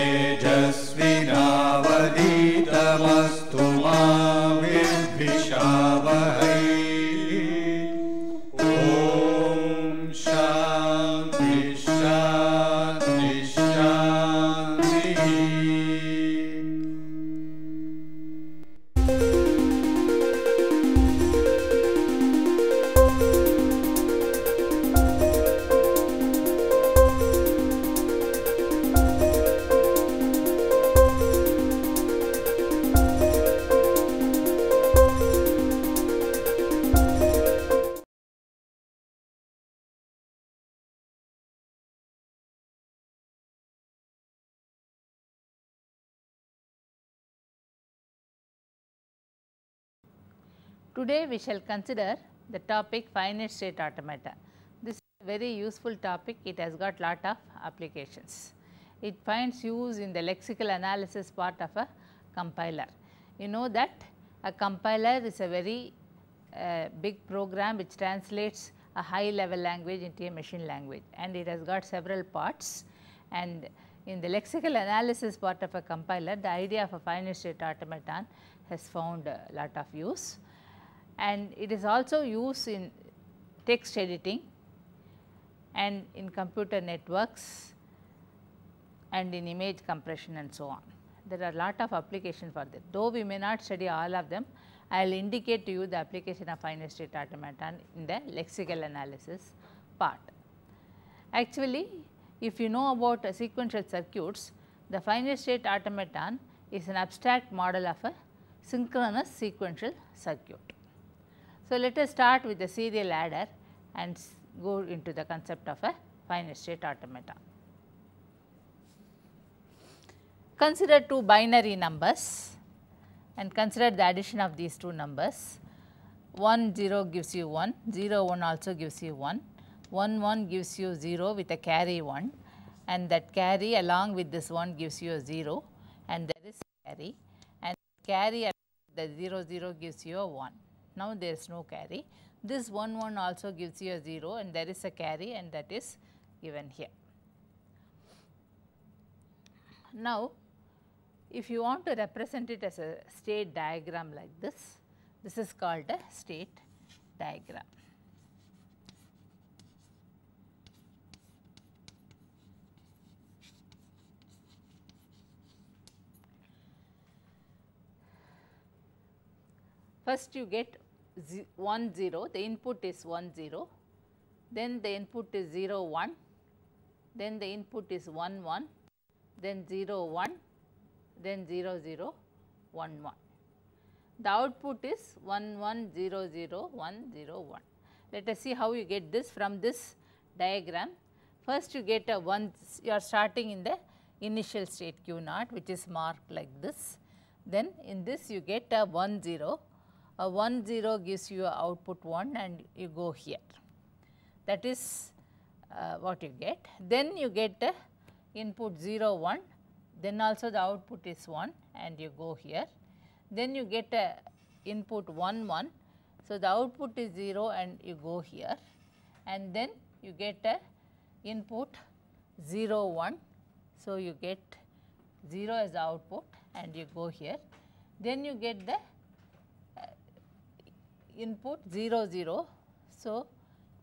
तेजस्विनावधीतमस्तु मा विद्विषावहै। ॐ शान्ति शान्ति शान्तिः। Today we shall consider the topic finite state automata. This is a very useful topic, it has got lot of applications. It finds use in the lexical analysis part of a compiler. You know that a compiler is a very big program which translates a high level language into a machine language, and it has got several parts, and in the lexical analysis part of a compiler the idea of a finite state automaton has found a lot of use, and it is also used in text editing and in computer networks and in image compression and so on. There are a lot of applications for that. Though we may not study all of them, I will indicate to you the application of finite state automaton in the lexical analysis part. Actually, if you know about sequential circuits, the finite state automaton is an abstract model of a synchronous sequential circuit. So, let us start with the serial adder and go into the concept of a finite state automaton. Consider two binary numbers and consider the addition of these two numbers. 1 0 gives you 1, 0 1 also gives you 1, 1 1 gives you 0 with a carry 1, and that carry along with this 1 gives you a 0, and there is carry, and carry the 0 0 gives you a 1. Now, there is no carry. This 1 1 also gives you a 0 and there is a carry, and that is given here. Now, if you want to represent it as a state diagram like this, this is called a state diagram. First you get 1 0, the input is 1 0, then the input is 0 1, then the input is 1 1, then 0 1, then 0 0 1 1. The output is 1 1 0 0 1 0 1. Let us see how you get this from this diagram. First you get a 1, you are starting in the initial state q naught, which is marked like this. Then in this you get a 1 0. A 1 0 gives you a output 1 and you go here. That is what you get. Then you get a input 0 1, then also the output is 1 and you go here. Then you get a input 1 1, so the output is 0 and you go here, and then you get a input 0 1, so you get 0 as the output and you go here. Then you get the input 0 0, so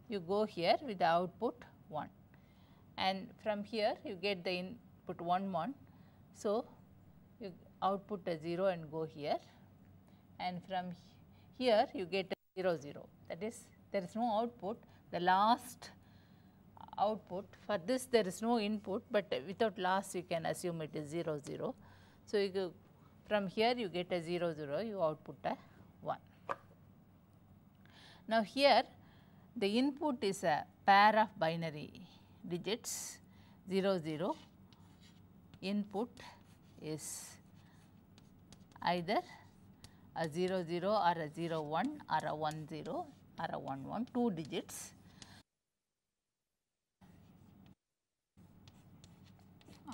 you go here with the output 1, and from here you get the input 1 1, so you output a 0 and go here, and from here you get a 0 0, that is there is no output. The last output for this there is no input, but without last you can assume it is 0 0. So, you go from here you get a 0 0, you output a 1. Now, here the input is a pair of binary digits 0 0, input is either a 0 0 or a 0 1 or a 1 0 or a 1 1, 2 digits.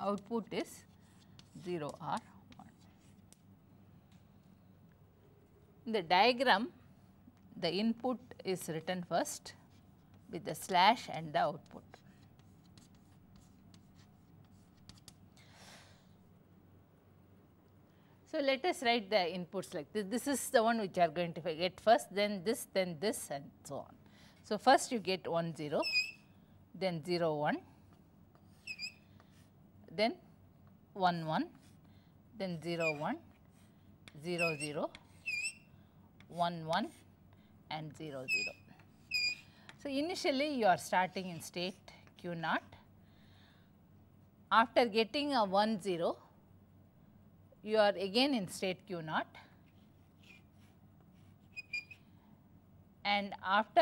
Output is 0 or 1. In the diagram, the input is written first with the slash and the output. So, let us write the inputs like this. This is the one which you are going to get first, then this and so on. So, first you get 1 0, then 0 1, then 1 1, then 0 1, 0 0, 1 1 and 0 0. So, initially you are starting in state q naught. After getting a 1 0, you are again in state q naught, and at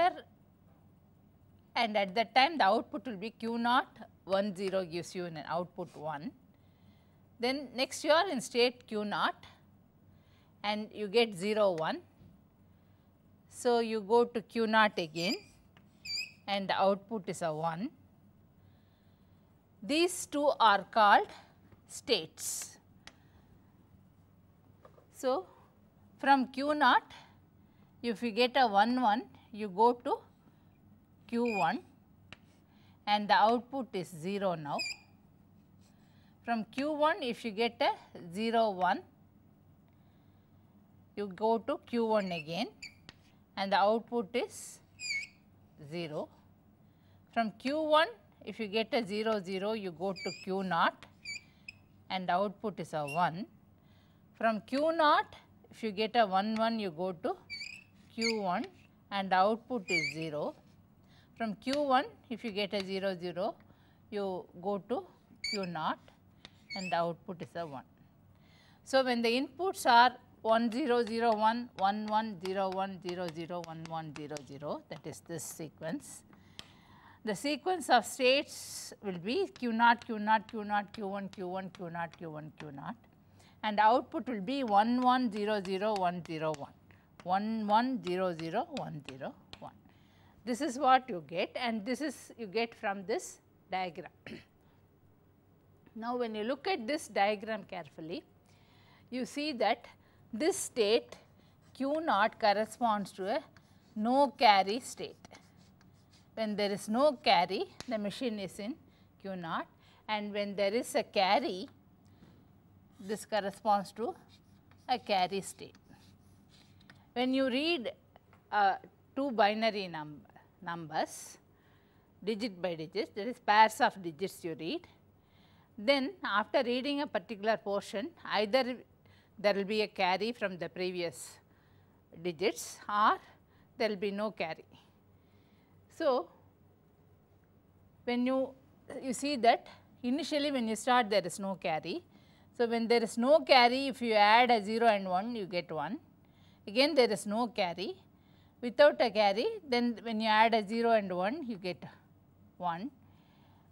that time the output will be q naught 1 0 gives you an output 1. Then next you are in state q naught and you get 0 1. So, you go to q naught again and the output is a 1. These two are called states. So, from q naught, if you get a 1 1, you go to q 1 and the output is 0 now. From q 1, if you get a 0 1, you go to q 1 again and the output is 0. From q 1, if you get a 0 0, you go to q naught and the output is a 1. From q naught, if you get a 1 1, you go to q 1 and the output is 0. From q 1, if you get a 0 0, you go to q naught and the output is a 1. So, when the inputs are 1 0 0 1, 1 1 0 1 0 0 1 1 0 0, that is this sequence. The sequence of states will be q naught, q naught, q naught, q 1, q 1, q naught, q 1, q naught, and the output will be 1 1 0 0 1 0 1, 1 1 0 0 1 0 1. This is what you get, and this is you get from this diagram. Now, when you look at this diagram carefully, you see that this state q naught corresponds to a no carry state. When there is no carry, the machine is in q naught, and when there is a carry, this corresponds to a carry state. When you read two binary numbers, digit by digit, that is pairs of digits you read, then after reading a particular portion, either there will be a carry from the previous digits or there will be no carry. So, when you see that initially when you start there is no carry. So, when there is no carry, if you add a 0 and 1, you get 1. Again there is no carry. Without a carry, then when you add a 0 and 1, you get 1.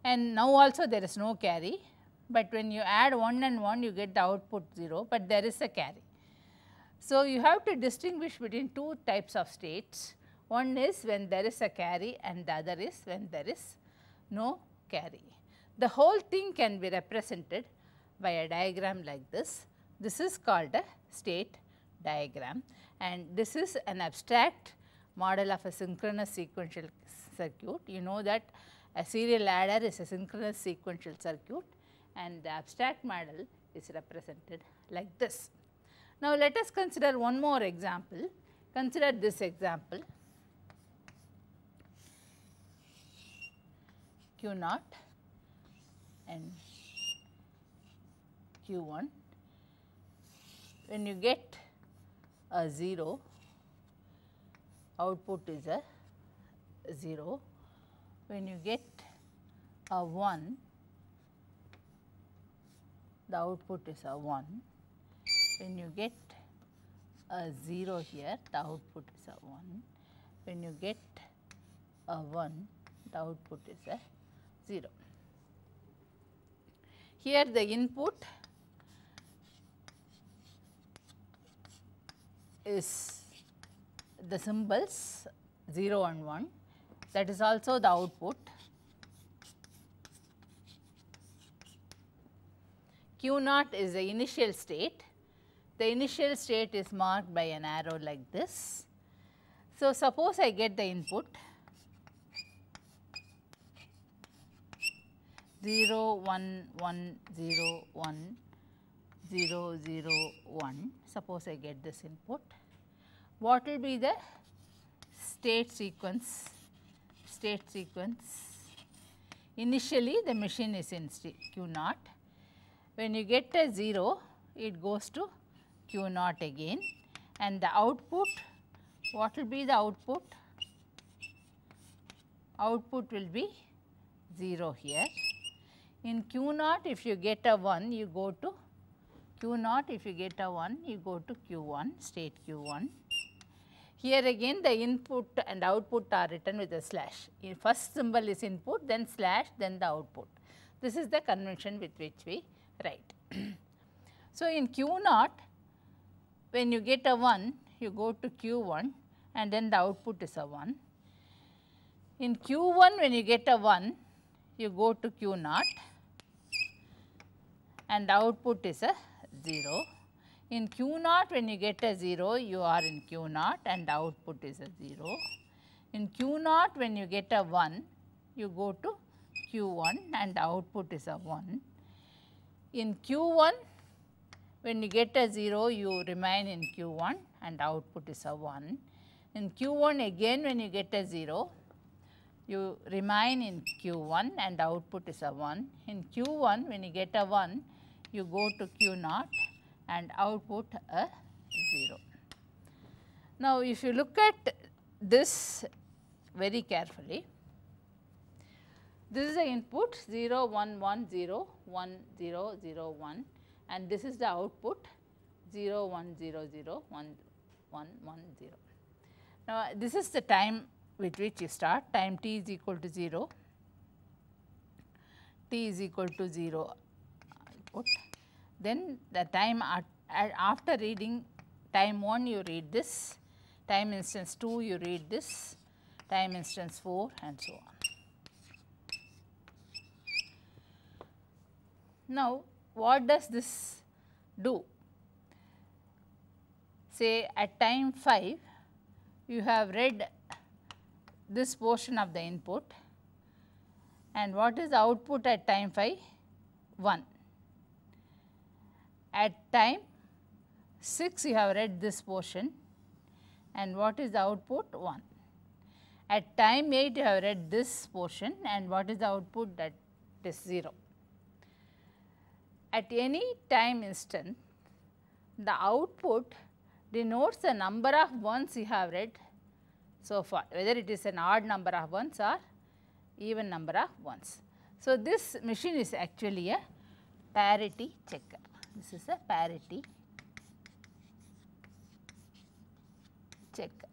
And now also there is no carry, but when you add 1 and 1, you get the output 0, but there is a carry. So, you have to distinguish between two types of states. One is when there is a carry and the other is when there is no carry. The whole thing can be represented by a diagram like this. This is called a state diagram, and this is an abstract model of a synchronous sequential circuit. You know that a serial adder is a synchronous sequential circuit, and the abstract model is represented like this. Now, let us consider one more example. Consider this example. Q naught and q 1. When you get a 0, output is a 0. When you get a 1, the output is a 1. When you get a 0 here, the output is a 1. When you get a 1, the output is a 0. Here the input is the symbols 0 and 1, that is also the output. Q naught is the initial state. The initial state is marked by an arrow like this. So, suppose I get the input 0 1 1 0 1 0, 0, 1. Suppose I get this input. What will be the state sequence? State sequence. Initially, the machine is in Q 0. When you get a 0, it goes to Q 0 again, and the output, what will be the output? Output will be 0 here. In Q 0, if you get a 1, you go to Q 0, if you get a 1, you go to Q 1, state Q 1. Here again the input and output are written with a slash. First symbol is input, then slash, then the output. This is the convention with which we write. So, in Q 0, when you get a 1, you go to Q 1 and then the output is a 1. In Q 1, when you get a 1, you go to Q 0 and the output is a 0. In Q 0, when you get a 0, you are in Q 0 and the output is a 0. In Q 0, when you get a 1, you go to Q 1 and the output is a 1. In Q 1, when you get a 0, you remain in Q 1 and the output is a 1. In Q 1 again, when you get a 0, you remain in Q 1 and the output is a 1. In Q 1, when you get a 1, you go to Q 0 and output a 0. Now, if you look at this very carefully, this is the input 0, 1, 1, 0, 1, 0, 0, 1, and this is the output 0, 1, 0, 0, 1, 1, 1, 0. Now, this is the time with which you start, time t is equal to 0, t is equal to 0 output. Then the time after reading time 1 you read this, time instance 2 you read this, time instance 4 and so on. Now, what does this do? Say at time 5 you have read this portion of the input, and what is the output at time 5? 1. At time 6 you have read this portion, and what is the output? 1. At time 8 you have read this portion, and what is the output? That is 0. At any time instant, the output denotes the number of ones you have read so far, whether it is an odd number of ones or even number of ones. So, this machine is actually a parity checker. This is a parity checker.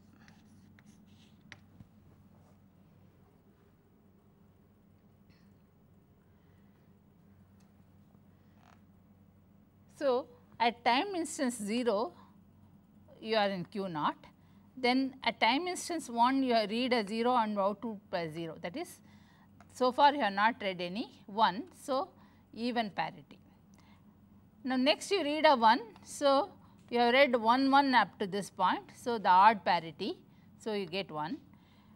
So, at time instance 0 you are in Q 0, then at time instance 1 you read a 0 and output by 0, that is so far you have not read any 1. So, even parity. Now, next you read a 1, so you have read 1 1 up to this point, so the odd parity, so you get 1.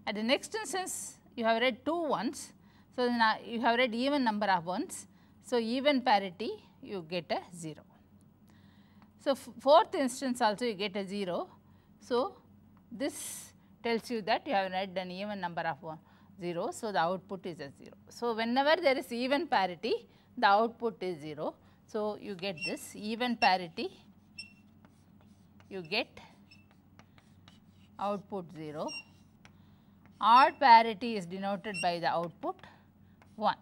At the next instance you have read 2 1s, so now you have read even number of 1s, so even parity you get a 0. So, fourth instance also you get a 0. So, this tells you that you have read an even number of 0. So, the output is a 0. So, whenever there is even parity, the output is 0. So, you get this even parity, you get output 0. Odd parity is denoted by the output 1.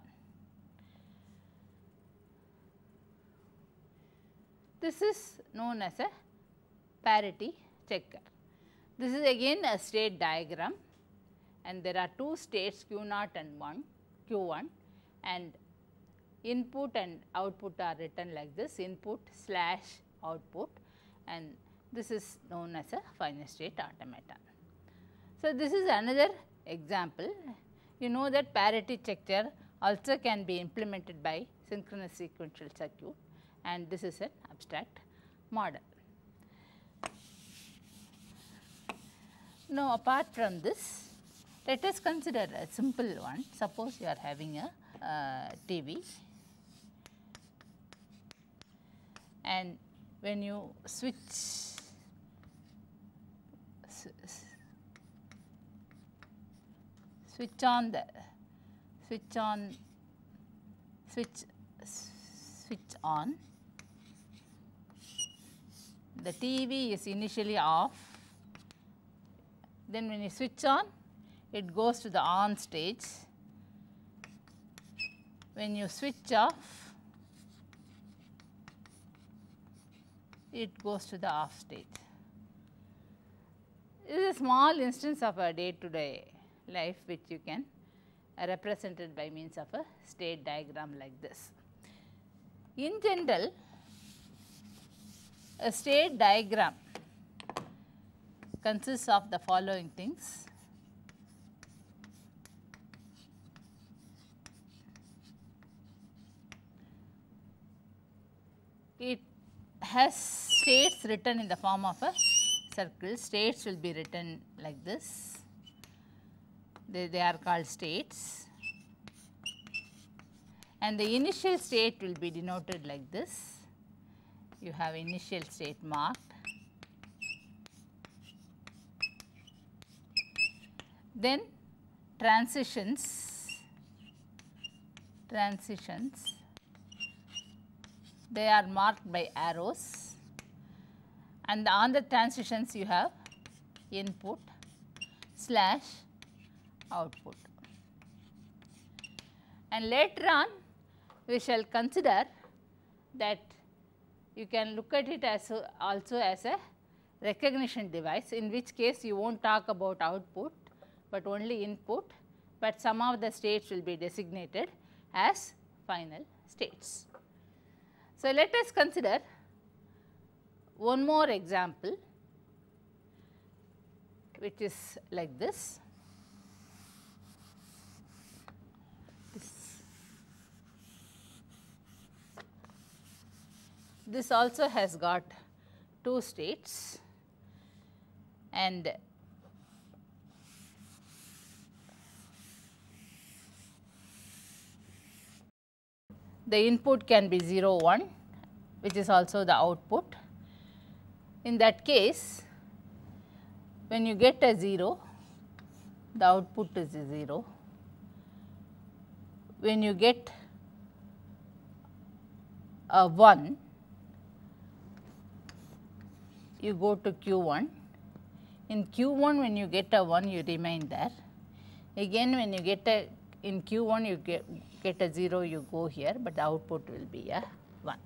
This is known as a parity checker. This is again a state diagram, and there are two states Q 0 and Q1, and input and output are written like this, input slash output, and this is known as a finite state automaton. So, this is another example. You know that parity checker also can be implemented by synchronous sequential circuit, and this is an abstract model. Now, apart from this, let us consider a simple one. Suppose you are having a TV, and when you switch on the switch on, the TV is initially off, then when you switch on it goes to the on stage, when you switch off it goes to the off stage. This is a small instance of a day-to-day life which you can represented by means of a state diagram like this. In general, a state diagram consists of the following things. It has states written in the form of a circle. States will be written like this. They are called states, and the initial state will be denoted like this. You have initial state marked, then transitions, they are marked by arrows, and on the transitions you have input / output. And later on we shall consider that you can look at it as also as a recognition device, in which case you will not talk about output but only input, but some of the states will be designated as final states. So, let us consider one more example which is like this. This also has got two states, and the input can be 0, 1, which is also the output. In that case, when you get a 0, the output is a 0. When you get a 1, you go to Q1. In Q1 when you get a 1, you remain there. Again when you get a, in Q1 you get a 0, you go here, but the output will be a 1.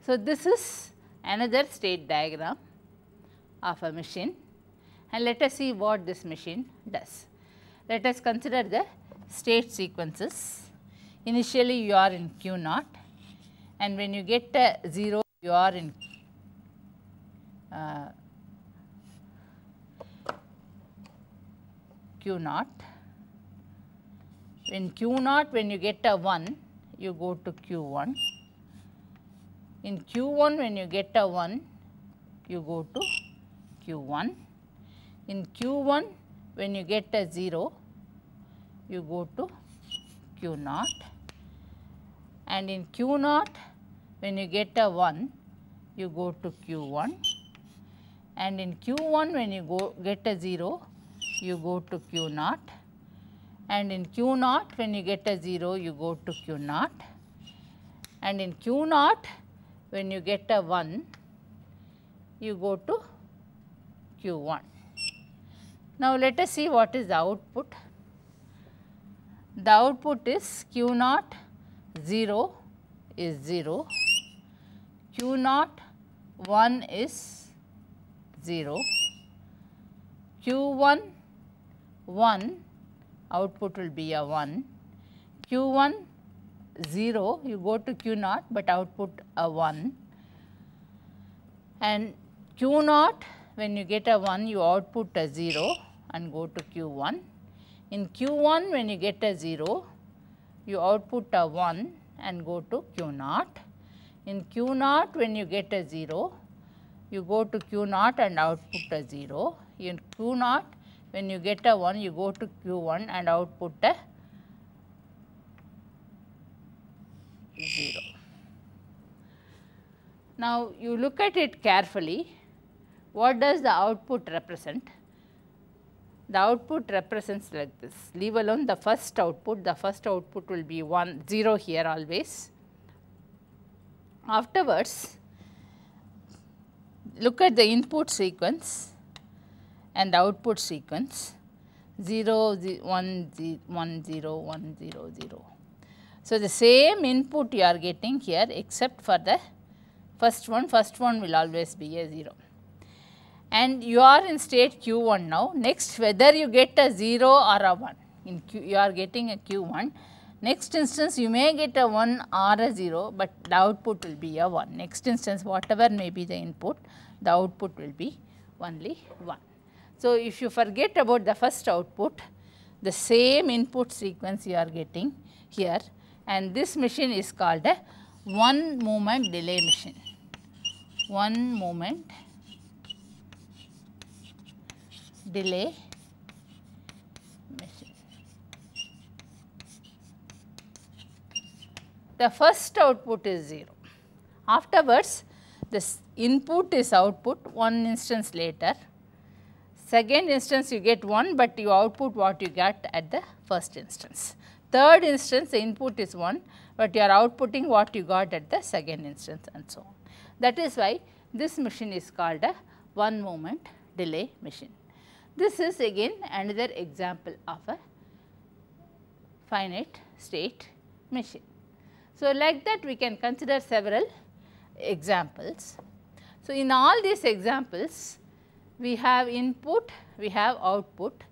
So, this is another state diagram of a machine, and let us see what this machine does. Let us consider the state sequences. Initially you are in Q0, and when you get a 0, you are in Q0. In Q0, when you get a 1, you go to Q1. In Q1, when you get a 1, you go to Q1. In Q1, when you get a 0, you go to Q0. And in Q0, when you get a 1, you go to Q1. And in Q1, when you get a 0, you go to Q0. And in Q0, when you get a 0, you go to Q0. And in Q0, when you get a 1, you go to Q1. Now, let us see what is the output. The output is Q0 0 is 0, Q0 1 is 0, Q1 1, output will be a 1, Q1 0, you go to Q0, but output a 1, and Q0, when you get a 1, you output a 0 and go to Q1. In Q1, when you get a 0, you output a 1 and go to Q0. In Q0, when you get a 0, you go to Q0 and output a 0. In Q0, when you get a 1, you go to Q1 and output a 0. Now, you look at it carefully, what does the output represent? The output represents like this, leave alone the first output will be 1 0 here always. Afterwards, look at the input sequence and the output sequence 0 1 0 1 0 1 0 0. So, the same input you are getting here except for the first one will always be a 0. And you are in state q1 now. Next, whether you get a 0 or a 1, in q you are getting a q1. Next instance you may get a 1 or a 0, but the output will be a 1. Next instance, whatever may be the input, the output will be only 1. So, if you forget about the first output, the same input sequence you are getting here, and this machine is called a one moment delay machine. One moment delay machine. The first output is 0. Afterwards, this input is output one instance later. Second instance you get 1, but you output what you got at the first instance. Third instance the input is 1, but you are outputting what you got at the second instance, and so on. That is why this machine is called a one moment delay machine. This is again another example of a finite state machine. So, like that we can consider several examples. So, in all these examples we have input, we have output,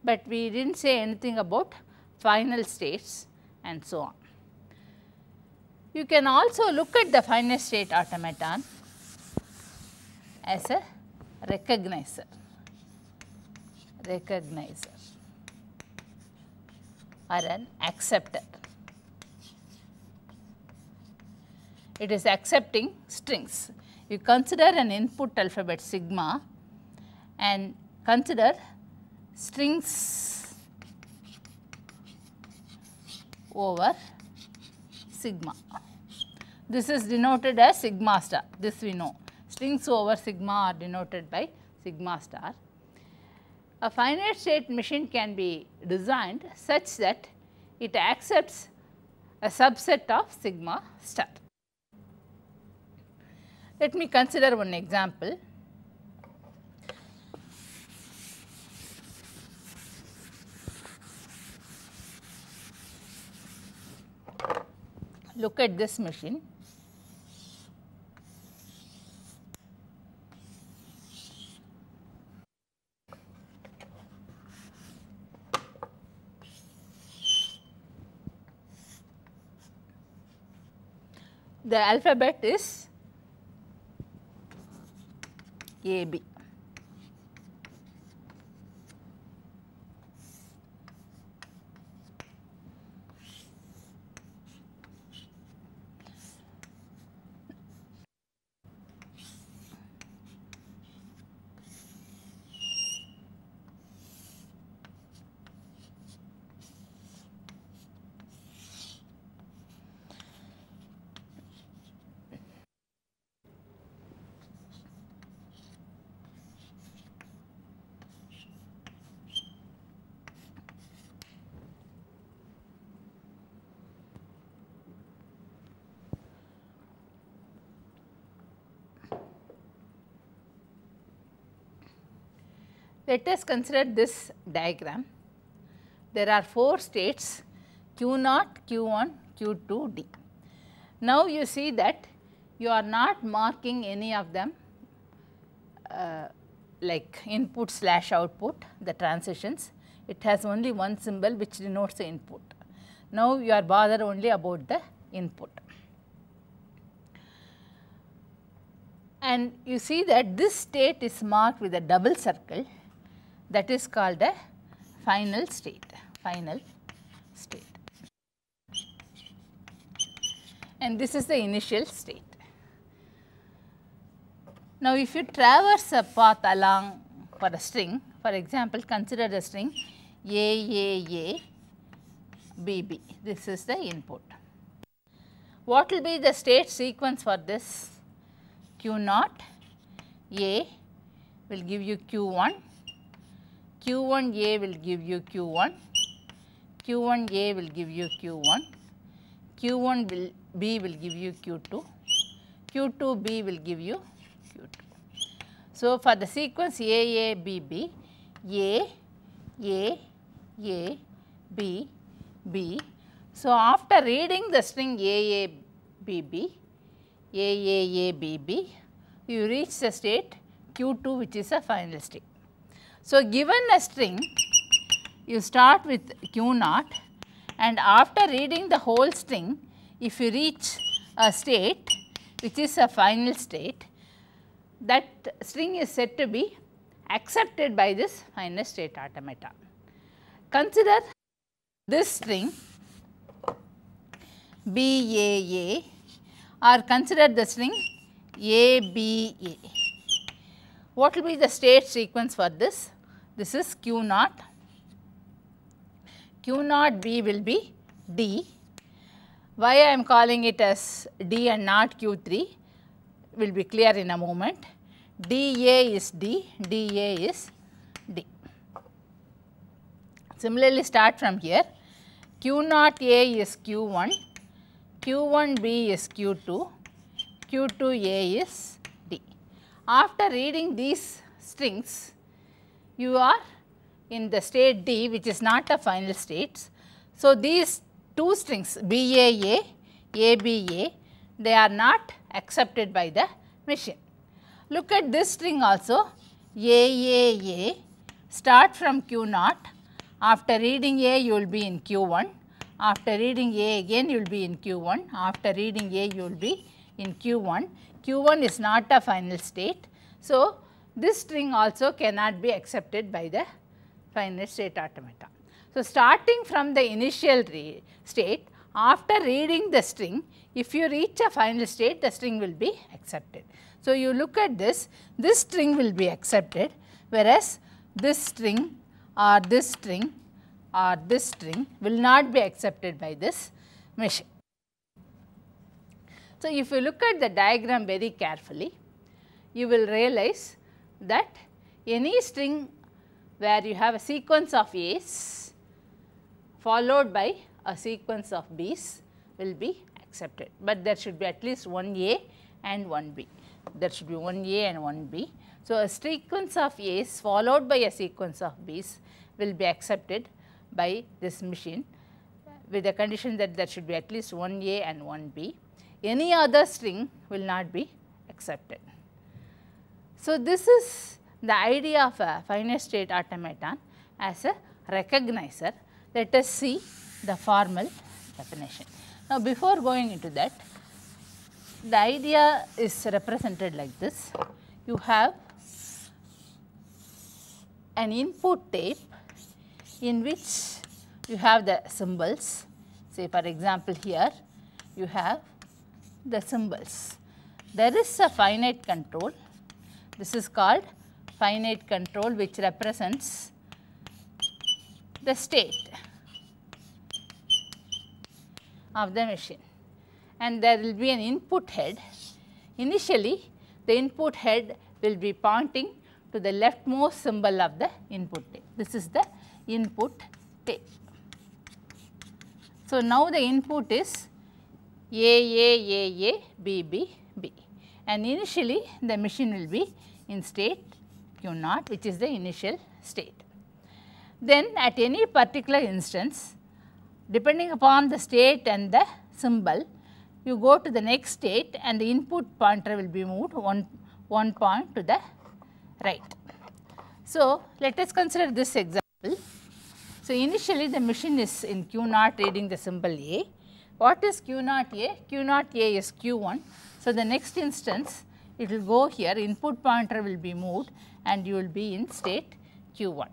but we did not say anything about final states and so on. You can also look at the finite state automaton as a recognizer or an acceptor. It is accepting strings. You consider an input alphabet sigma and consider strings over sigma. This is denoted as sigma star, this we know. Strings over sigma are denoted by sigma star. A finite state machine can be designed such that it accepts a subset of sigma star. Let me consider one example. Look at this machine. The alphabet is AB. Let us consider this diagram. There are 4 states Q0, Q1, Q2, D. Now, you see that you are not marking any of them like input slash output, the transitions. It has only one symbol which denotes the input. Now, you are bothered only about the input. And you see that this state is marked with a double circle, that is called a final state, and this is the initial state. Now, if you traverse a path along for a string, for example, consider the string A, B, B, this is the input. What will be the state sequence for this? Q naught A will give you Q1, Q1 A will give you Q1, Q1 A will give you Q1, Q1 B will give you Q2, Q2 B will give you Q2. So, for the sequence A, B, B, A, B, B. So, after reading the string A, B, B, B, B, you reach the state Q2, which is a final state. So, given a string, you start with Q naught, and after reading the whole string, if you reach a state which is a final state, that string is said to be accepted by this finite state automata. Consider this string BAA, or consider the string ABA. What will be the state sequence for this? This is Q naught. Q naught B will be D. Why I am calling it as D and not Q3 will be clear in a moment. DA is D, DA is D. Similarly, start from here. Q naught A is Q1, Q1 B is Q2, Q2 A is D. After reading these strings, you are in the state D, which is not a final state. So, these two strings BAA, ABA, they are not accepted by the machine. Look at this string also, AAA, start from Q naught. After reading A, you will be in Q1. After reading A again, you will be in Q1. After reading A, you will be in Q1. Q1 is not a final state. So, this string also cannot be accepted by the finite state automata. So, starting from the initial state, after reading the string, if you reach a final state, the string will be accepted. So, you look at this string will be accepted, whereas this string or this string or this string will not be accepted by this machine. So, if you look at the diagram very carefully, you will realize that any string where you have a sequence of A's followed by a sequence of B's will be accepted, but there should be at least one A and one B. There should be one A and one B. So, a sequence of A's followed by a sequence of B's will be accepted by this machine with the condition that there should be at least one A and one B. Any other string will not be accepted. So, this is the idea of a finite state automaton as a recognizer. Let us see the formal definition. Now, before going into that, the idea is represented like this. You have an input tape in which you have the symbols. Say for example, here you have the symbols. There is a finite control. This is called finite control, which represents the state of the machine, and there will be an input head. Initially, the input head will be pointing to the leftmost symbol of the input tape. This is the input tape. So, now the input is A, B, B, B, and initially the machine will be in state Q naught, which is the initial state. Then at any particular instance, depending upon the state and the symbol, you go to the next state and the input pointer will be moved one point to the right. So, let us consider this example. So, initially the machine is in Q naught reading the symbol A. What is Q naught A? Q naught A is Q1. So, the next instance it will go here, input pointer will be moved and you will be in state Q1.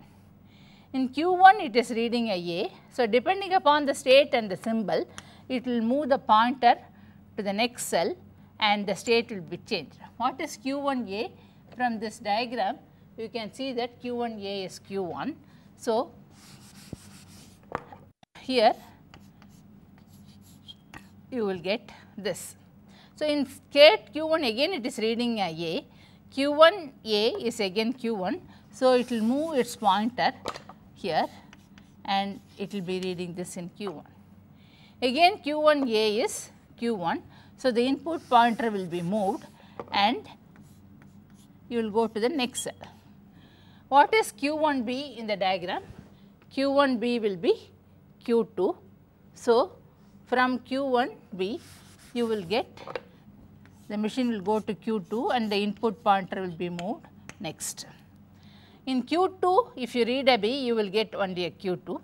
In Q1 it is reading a. So, depending upon the state and the symbol, it will move the pointer to the next cell and the state will be changed. What is Q1A? From this diagram, you can see that Q1A is Q1. So, here you will get this. So, in state Q1 again it is reading A, Q1 A is again Q1. So, it will move its pointer here and it will be reading this in Q1. Again Q1 A is Q1. So, the input pointer will be moved and you will go to the next cell. What is Q1B in the diagram? Q1B will be Q2. So, from Q1B you will get, the machine will go to Q2 and the input pointer will be moved next. In Q2 if you read a B you will get only a Q2,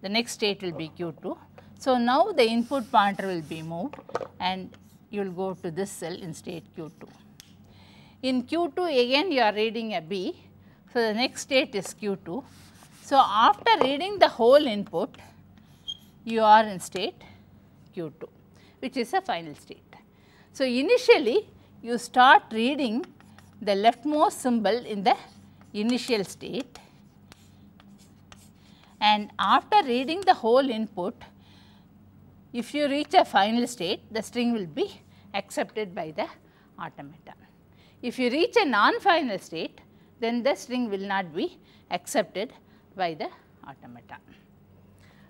the next state will be Q2. So, now the input pointer will be moved and you will go to this cell in state Q2. In Q2 again you are reading a B, so the next state is Q2. So, after reading the whole input you are in state Q2, which is a final state. So, initially you start reading the leftmost symbol in the initial state, and after reading the whole input, if you reach a final state, the string will be accepted by the automaton. If you reach a non-final state, then the string will not be accepted by the automaton.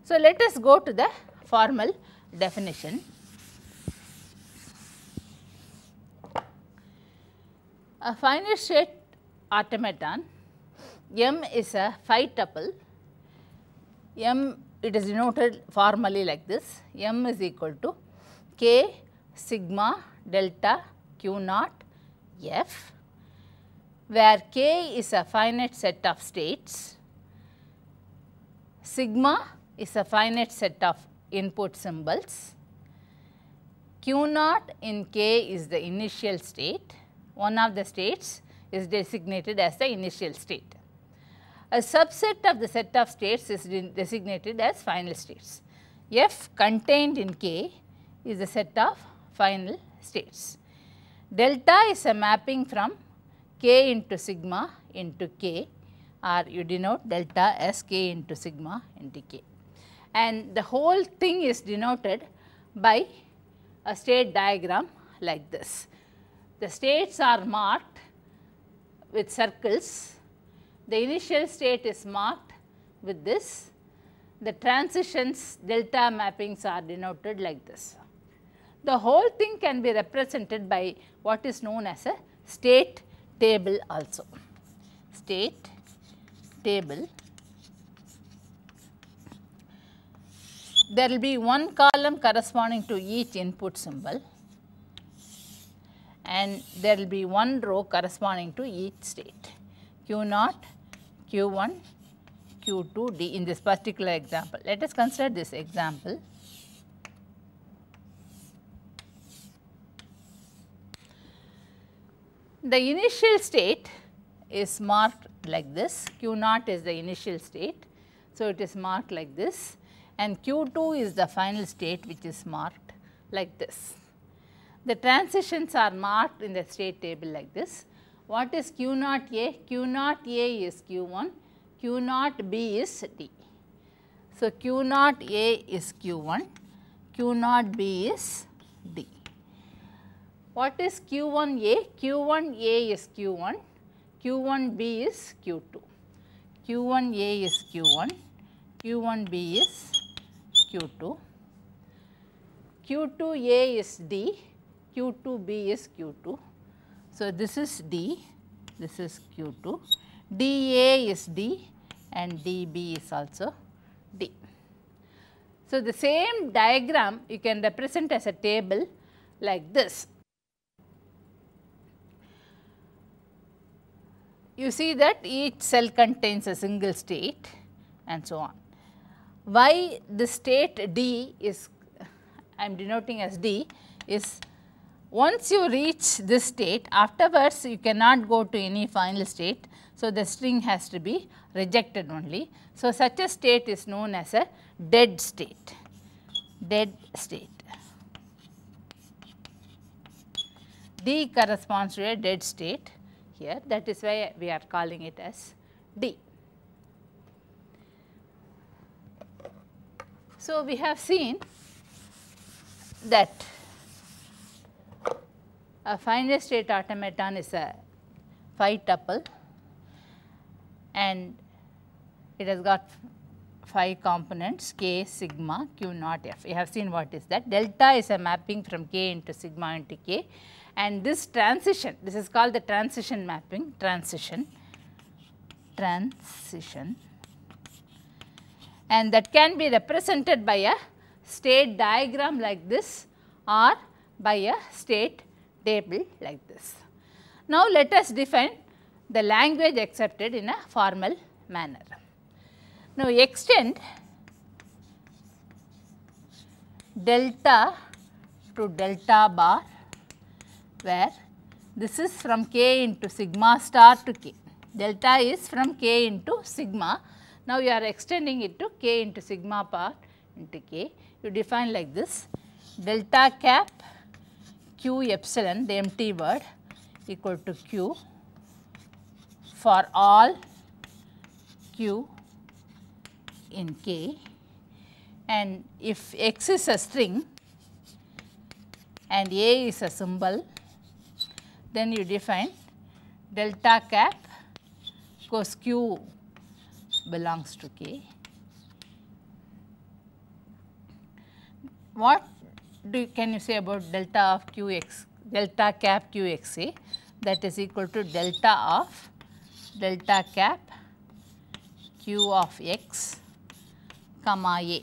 So, let us go to the formal definition. A finite state automaton, M is a phi tuple. M, it is denoted formally like this: M is equal to K sigma delta Q naught F, where K is a finite set of states, sigma is a finite set of input symbols, Q naught in K is the initial state, one of the states is designated as the initial state. A subset of the set of states is designated as final states. F contained in K is the set of final states. Delta is a mapping from K into sigma into K, or you denote delta as K into sigma into K. And the whole thing is denoted by a state diagram like this. The states are marked with circles. The initial state is marked with this. The transitions delta mappings are denoted like this. The whole thing can be represented by what is known as a state table also. State table. There will be one column corresponding to each input symbol, and there will be one row corresponding to each state: Q0, Q1, Q2, D in this particular example. Let us consider this example. The initial state is marked like this. Q0 is the initial state, so it is marked like this, and Q2 is the final state, which is marked like this. The transitions are marked in the state table like this. What is Q0A? Q0A is Q1, Q0B is D. So, Q0A is Q1, Q0B is D. What is Q1A? Q1A is Q1, Q1B is Q2. Q1A is Q1, Q1B is Q2. Q2A is D, Q2B is Q2. So, this is D, this is Q2, DA is D and DB is also D. So, the same diagram you can represent as a table like this. You see that each cell contains a single state and so on. Why the state D is, I am denoting as D, is once you reach this state, afterwards you cannot go to any final state. So, the string has to be rejected only. So, such a state is known as a dead state, dead state. D corresponds to a dead state here, that is why we are calling it as D. So, we have seen that A finite state automaton is a phi tuple and it has got 5 components k, sigma, q naught f. You have seen what is that. Delta is a mapping from k into sigma into k, and this transition, this is called the transition mapping, transition, and that can be represented by a state diagram like this or by a state table like this. Now, let us define the language accepted in a formal manner. Now, extend delta to delta bar, where this is from k into sigma star to k. Delta is from k into sigma. Now, you are extending it to k into sigma bar into k. You define like this: delta cap q epsilon, the empty word, equal to q for all q in k, and if x is a string and a is a symbol, then you define delta cap, because q belongs to k. What can you say about delta of qx, delta cap qxa? That is equal to delta of delta cap q of x comma a.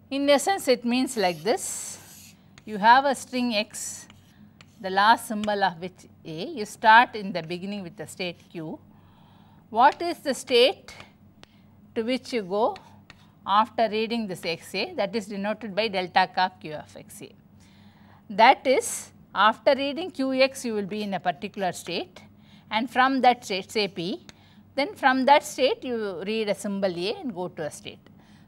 In essence, it means like this: you have a string x, the last symbol of which a, you start in the beginning with the state q. What is the state to which you go after reading this xa? That is denoted by delta cap q of xa. That is, after reading qx, you will be in a particular state, and from that state, say p, then from that state you read a symbol a and go to a state.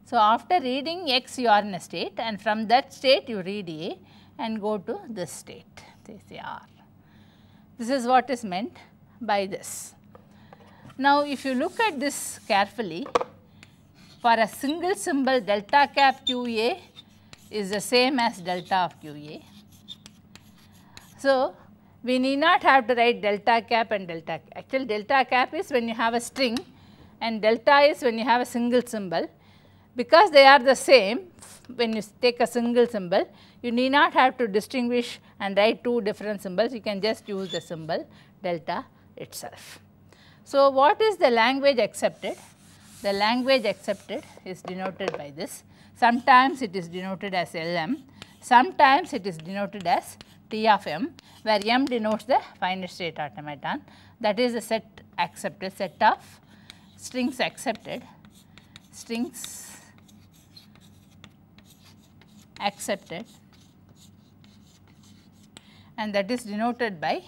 So, after reading x, you are in a state, and from that state you read a and go to this state, say r. This is what is meant by this. Now, if you look at this carefully, for a single symbol, delta cap qa is the same as delta of qa. So, we need not have to write delta cap and delta cap. Actually, delta cap is when you have a string and delta is when you have a single symbol. Because they are the same, when you take a single symbol, you need not have to distinguish and write 2 different symbols. You can just use the symbol delta itself. So, what is the language accepted? The language accepted is denoted by this. Sometimes it is denoted as LM, sometimes it is denoted as T of M, where M denotes the finite state automaton, that is the set accepted, set of strings accepted, and that is denoted by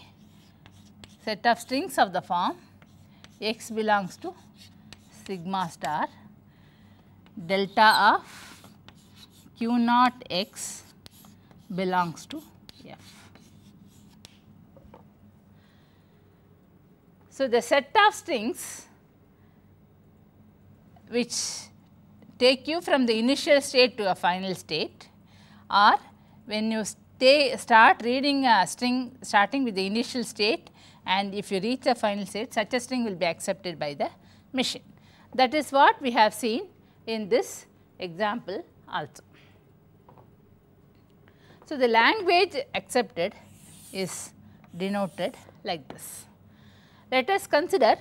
set of strings of the form x belongs to sigma star, delta of q naught x belongs to f. So, the set of strings which take you from the initial state to a final state, or when you start reading a string starting with the initial state, and if you reach a final state, such a string will be accepted by the machine. That is what we have seen in this example also. So, the language accepted is denoted like this. Let us consider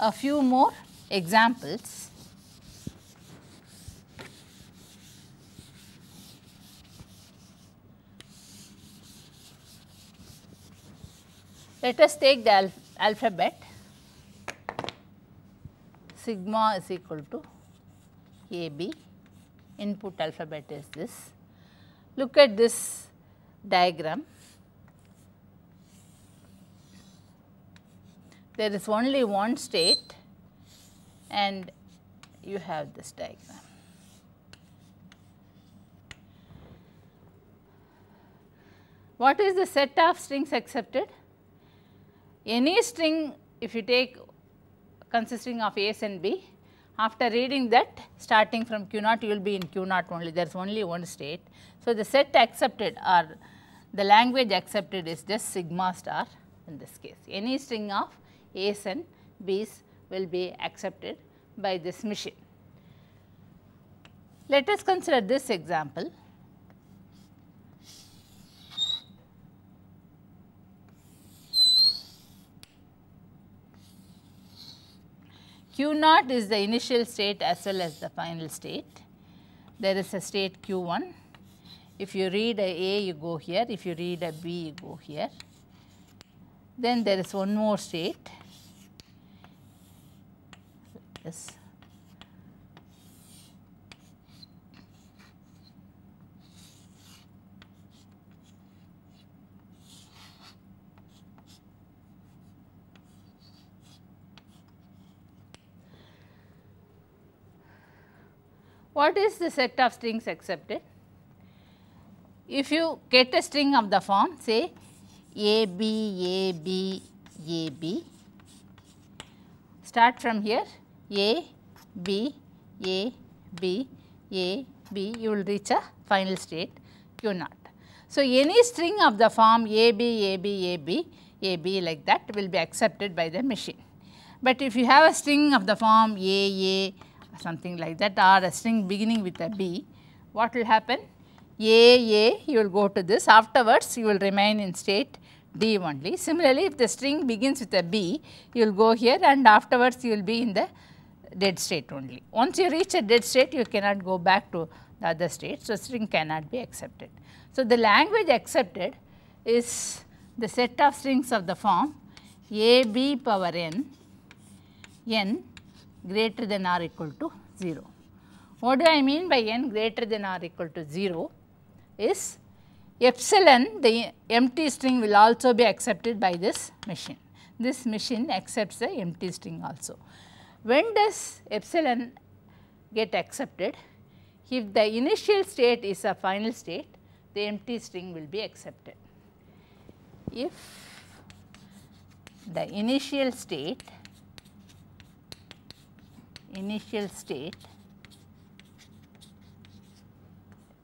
a few more examples. Let us take the alphabet. Sigma is equal to AB, input alphabet is this. Look at this diagram. There is only one state and you have this diagram. What is the set of strings accepted? Any string, if you take consisting of A's and B, after reading that starting from Q naught, you will be in Q naught only, there is only one state. So, the set accepted or the language accepted is just sigma star in this case. Any string of A's and B's will be accepted by this machine. Let us consider this example. Q naught is the initial state as well as the final state. There is a state Q1. If you read a you go here, if you read a B, you go here. Then there is one more state, this. What is the set of strings accepted? If you get a string of the form, say A, B, A, B, A, B, start from here A, B, A, B, A, B, you will reach a final state Q naught. So, any string of the form A, B, A, B, A, B, A, B like that will be accepted by the machine. But if you have a string of the form A, something like that, or a string beginning with a B, what will happen? A, you will go to this, afterwards you will remain in state D only. Similarly, if the string begins with a B, you will go here and afterwards you will be in the dead state only. Once you reach a dead state, you cannot go back to the other state, so string cannot be accepted. So, the language accepted is the set of strings of the form A, B power n, n greater than or equal to 0. What do I mean by n greater than or equal to 0 is epsilon, the empty string, will also be accepted by this machine. This machine accepts the empty string also. When does epsilon get accepted? If the initial state is a final state, the empty string will be accepted. If the initial state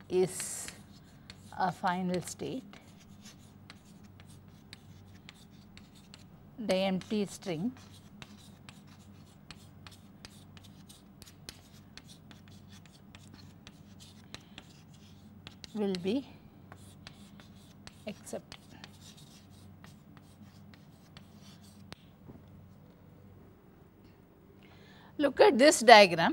is a final state, the empty string will be accepted. Look at this diagram.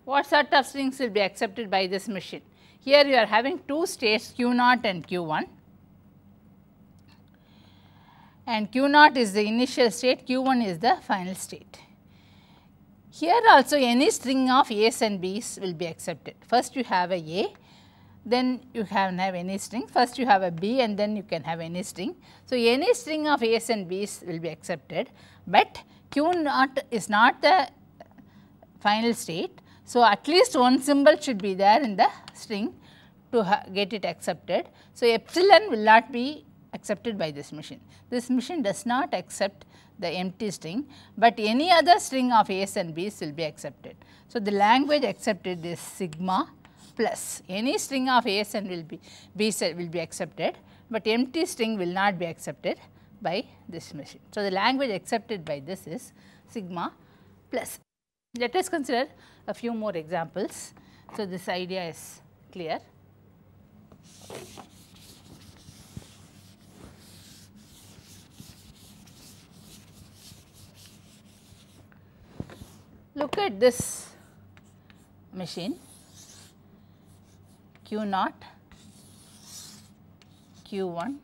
What sort of strings will be accepted by this machine? Here you are having two states Q naught and Q1, and Q naught is the initial state, Q1 is the final state. Here also any string of A's and B's will be accepted. First you have a then you can have any string, first you have a B and then you can have any string. So, any string of A's and B's will be accepted, but Q naught is not the final state. So, at least one symbol should be there in the string to get it accepted. So, epsilon will not be accepted by this machine. This machine does not accept the empty string, but any other string of A's and B's will be accepted. So, the language accepted is sigma plus. Any string of A's and B's will be accepted, but empty string will not be accepted by this machine. So, the language accepted by this is sigma plus. Let us consider a few more examples. So, this idea is clear. Look at this machine Q naught, Q1,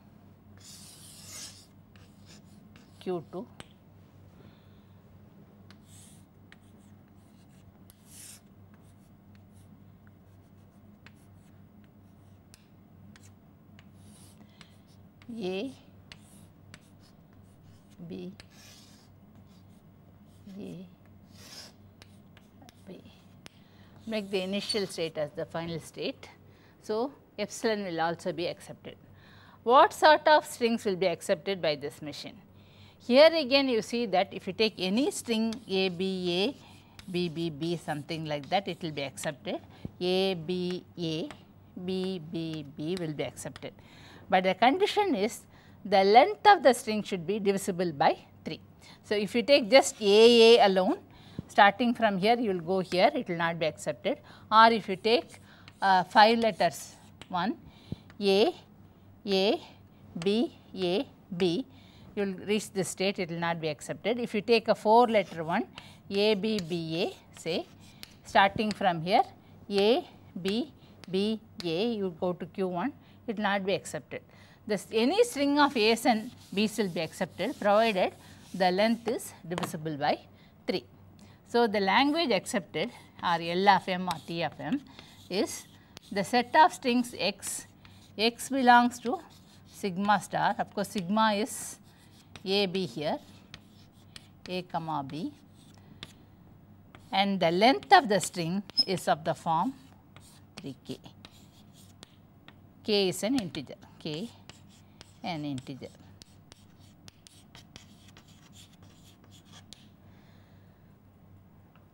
Q2, A, B, A, B. Make the initial state as the final state. So, epsilon will also be accepted. What sort of strings will be accepted by this machine? Here again you see that if you take any string A, B, A, B, B, B, something like that, it will be accepted. A, B, A, B, B, B will be accepted. But the condition is the length of the string should be divisible by 3. So, if you take just A alone, starting from here you will go here, it will not be accepted. Or if you take 5 letters, 1, A, B, A, B, you will reach this state, it will not be accepted. If you take a 4 letter one, A, B, B, A, say, starting from here, A, B, B, A, you go to Q1, it will not be accepted. Any string of A's and B's will be accepted, provided the length is divisible by 3. So, the language accepted, or L of M or T of M, is the set of strings X. X belongs to sigma star, of course, sigma is A, B here, A comma B, and the length of the string is of the form 3k. K is an integer, K an integer.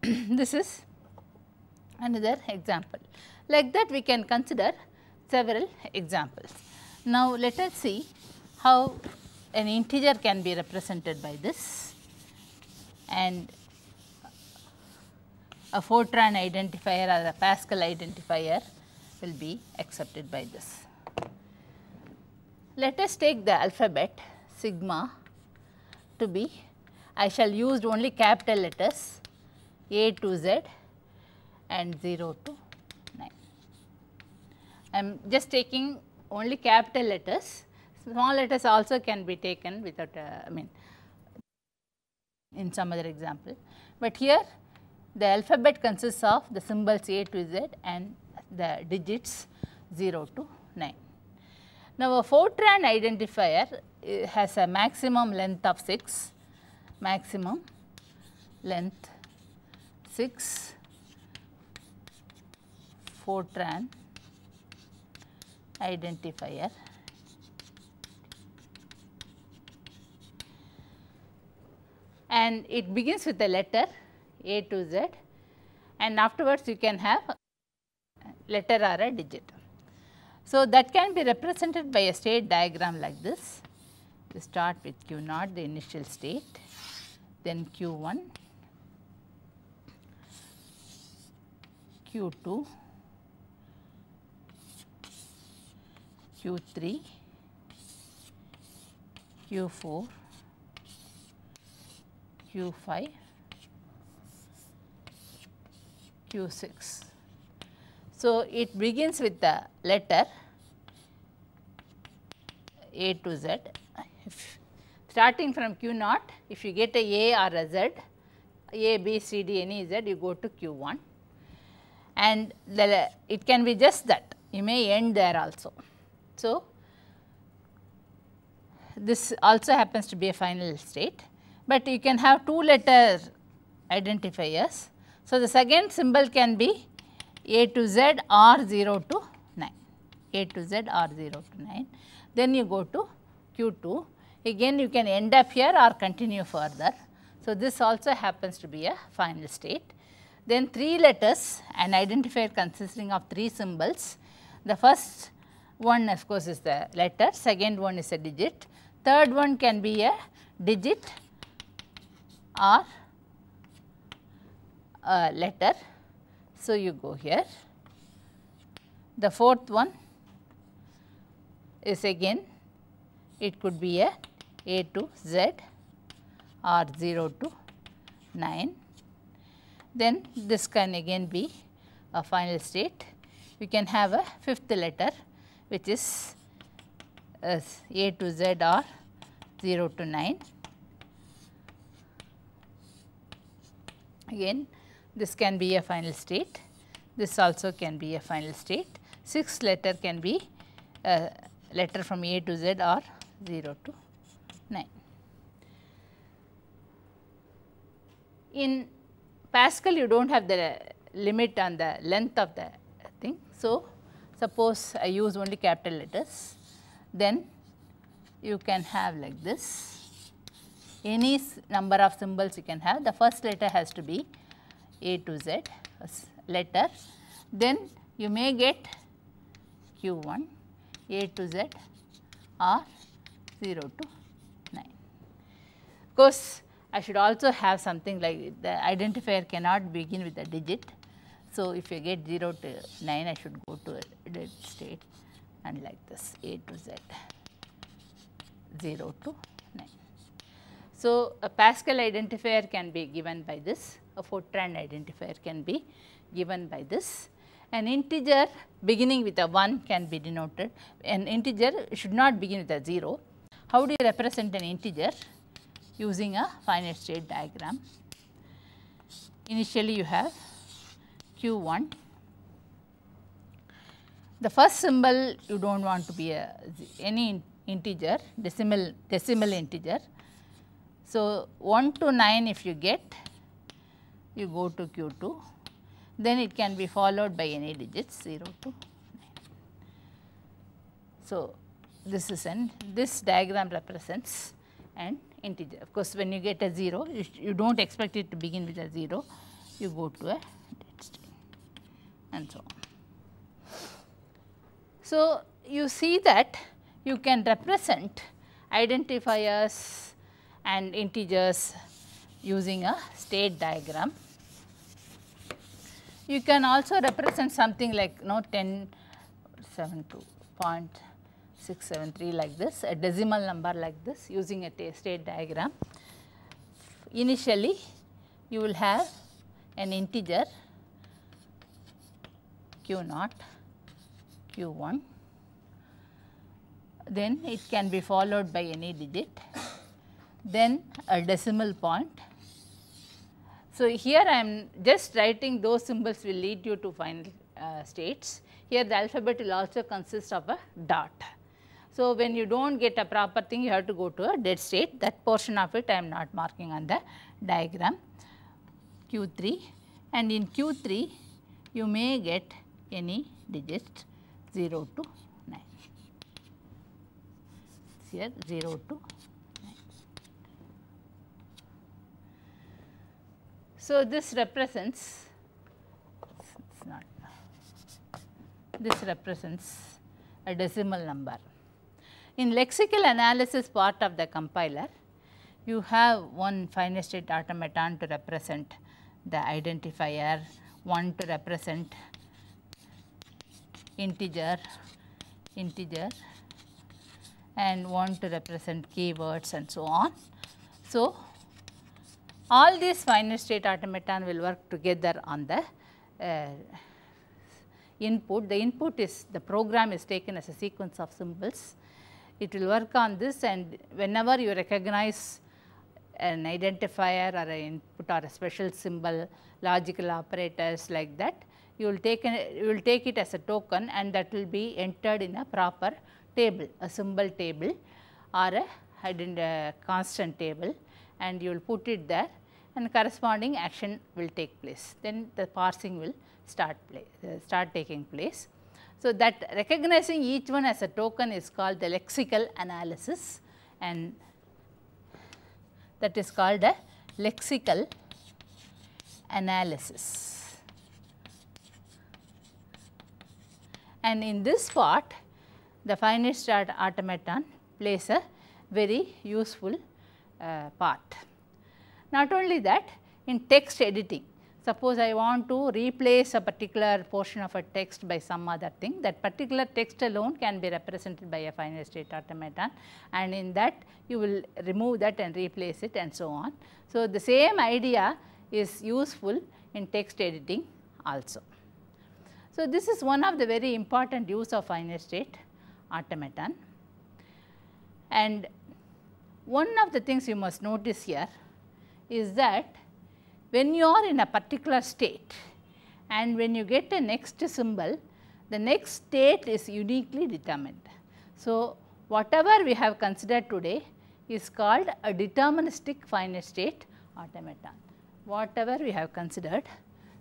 This is another example. Like that we can consider several examples. Now, let us see how an integer can be represented by this, and a Fortran identifier or a Pascal identifier will be accepted by this. Let us take the alphabet sigma to be, I shall use only capital letters A to Z and 0 to 9. I am just taking only capital letters, small letters also can be taken without in some other example, but here the alphabet consists of the symbols A to Z and the digits 0 to 9. Now, a Fortran identifier has a maximum length of 6, maximum length 6 Fortran identifier. And it begins with a letter A to Z, and afterwards you can have a letter or a digit. So, that can be represented by a state diagram like this. You start with Q0, the initial state, then Q1, Q2, Q3, Q4, Q5, Q6. So, it begins with the letter A to Z. Starting from Q0, if you get a or a Z, A, B, C, D, any Z, you go to Q1, and it can be just that, you may end there also. So, this also happens to be a final state, but you can have 2 letter identifiers. So, the second symbol can be A to Z or 0 to 9, A to Z or 0 to 9. Then you go to Q2, again you can end up here or continue further. So, this also happens to be a final state. Then 3 letters, an identifier consisting of 3 symbols. The first one of course is the letter, second one is a digit, third one can be a digit or a letter. So, you go here. The fourth one is again, it could be A to Z or 0 to 9. Then this can again be a final state. You can have a fifth letter which is A to Z or 0 to 9. Again this can be a final state, this also can be a final state. Sixth letter can be a letter from A to Z or 0 to 9. In Pascal you do not have the limit on the length of the thing. So, suppose I use only capital letters, then you can have like this, any number of symbols you can have. The first letter has to be A to Z letter, then you may get Q1, A to Z or 0 to 9. Of course, I should also have something like the identifier cannot begin with a digit. So, if you get 0 to 9, I should go to a dead state and like this A to Z 0 to 9. So, a Pascal identifier can be given by this, a Fortran identifier can be given by this. An integer beginning with a 1 can be denoted. An integer should not begin with a 0. How do you represent an integer? Using a finite state diagram. Initially you have Q1. The first symbol you do not want to be any integer, decimal integer. So, 1 to 9 if you get, you go to Q2, then it can be followed by any digits 0 to 9. So, this diagram represents an integer. Of course, when you get a 0, you do not expect it to begin with a 0, you go to a dead state and so on. So, you see that you can represent identifiers and integers using a state diagram. You can also represent something like 10.72.673 like this, a decimal number like this using a state diagram. Initially, you will have an integer Q0, Q1, then it can be followed by any digit, then a decimal point. So, here I am just writing those symbols will lead you to final states. Here the alphabet will also consist of a dot. So, when you do not get a proper thing, you have to go to a dead state. That portion of it I am not marking on the diagram. Q3, and in Q3 you may get any digit 0 to 9. Here 0 to 9. So, this represents a decimal number. In lexical analysis part of the compiler, you have one finite state automaton to represent the identifier, one to represent integer, and one to represent keywords and so on. So, all these finite state automaton will work together on the input. The input is, the program is taken as a sequence of symbols. It will work on this, and whenever you recognize an identifier or an input or a special symbol, logical operators like that, you will take it as a token, and that will be entered in a proper table, a symbol table or a constant table, and you will put it there, and corresponding action will take place. Then the parsing will start taking place. So, that recognizing each one as a token is called the lexical analysis, and that is called a lexical analysis. And in this part, the finite state automaton plays a very useful part. Not only that, in text editing, suppose I want to replace a particular portion of a text by some other thing, that particular text alone can be represented by a finite state automaton, and in that you will remove that and replace it and so on. So, the same idea is useful in text editing also. So, this is one of the very important use of finite state automaton, and one of the things you must notice here is that when you are in a particular state and when you get a next symbol, the next state is uniquely determined. So, whatever we have considered today is called a deterministic finite state automaton. Whatever we have considered,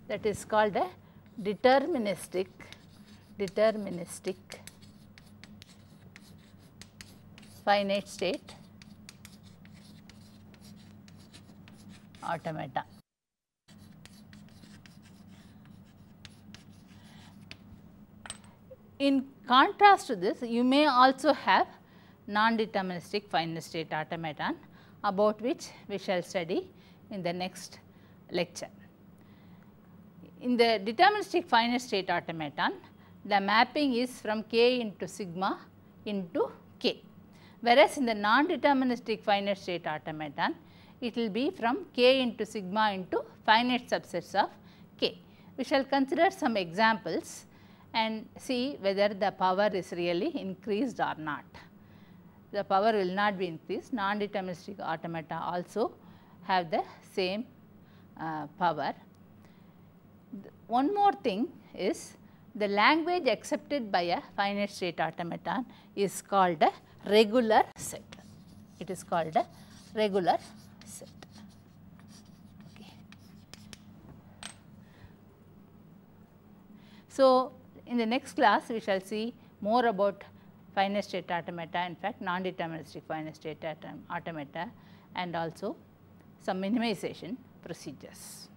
that is called a deterministic deterministic finite state automata. In contrast to this, you may also have non-deterministic finite state automaton, about which we shall study in the next lecture. In the deterministic finite state automaton, the mapping is from k into sigma into k, whereas in the non-deterministic finite state automaton, it will be from k into sigma into finite subsets of k. We shall consider some examples and see whether the power is really increased or not. The power will not be increased. Non-deterministic automata also have the same power. One more thing is, the language accepted by a finite state automaton is called a regular set. It is called a regular set. Okay. So, in the next class we shall see more about finite state automata, in fact non-deterministic finite state automata, and also some minimization procedures.